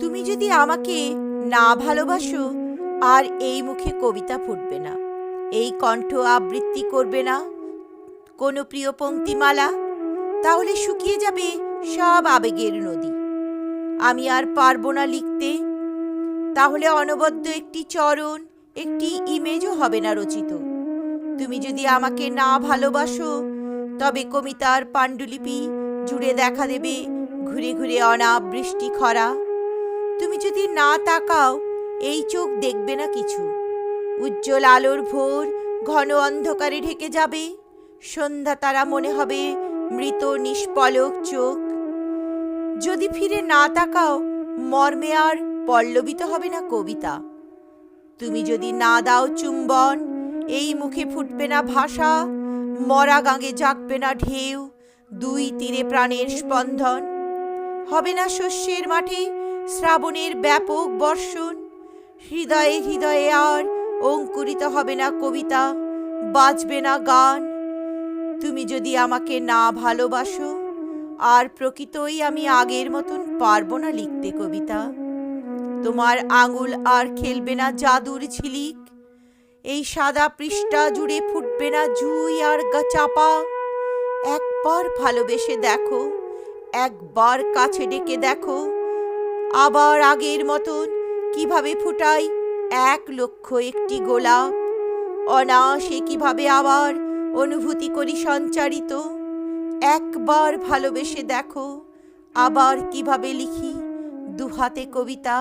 তুমি যদি আমাকে না ভালোবাসো, আর এই মুখে কবিতা ফুটবে না, এই কণ্ঠ আবৃত্তি করবে না কোনো প্রিয় পংক্তিমালা, তাহলে শুকিয়ে যাবে সব আবেগের নদী। আমি আর পারবো না লিখতে। তাহলে অনবদ্য একটি চরণ, একটি ইমেজও হবে না রচিত। তুমি যদি আমাকে না ভালোবাসো, তবে কবিতার পাণ্ডুলিপি জুড়ে দেখা দেবে ঘুরে ঘুরে অনাবৃষ্টি খরা। তুমি যদি না তাকাও, এই চোখ দেখবে না কিছু। উজ্জ্বল আলোর ভোর ঘন অন্ধকারে ঢেকে যাবে। সন্ধ্যা তারা মনে হবে মৃত নিষ্পলক চোখ। যদি ফিরে না তাকাও, মর্মে আর পল্লবিত হবে না কবিতা। তুমি যদি না দাও চুম্বন, এই মুখে ফুটবে না ভাষা। মরা গাঙে জাগবে না ঢেউ, দুই তীরে প্রাণের স্পন্দন। হবে না শস্যের মাঠে শ্রাবণের ব্যাপক বর্ষণ। হৃদয়ে হৃদয়ে আর অঙ্কুরিত হবে না কবিতা, বাজবে না গান। তুমি যদি আমাকে না ভালোবাসো, আর প্রকৃতই আমি আগের মতন পারবো না লিখতে কবিতা। তোমার আঙুল আর খেলবে না জাদুর ঝিলিক। এই সাদা পৃষ্ঠা জুড়ে ফুটবে না জুই আর চাপা। একবার ভালোবেসে দেখো, একবার কাছে ডেকে দেখো, আবার আগের মতন কিভাবে ফুটাই 1,00,000 গোলাপ। অনায়াসে কিভাবে আবার অনুভূতি করি সঞ্চারিত। একবার ভালোবেসে দেখো, আবার কিভাবে লিখি দুহাতে কবিতা।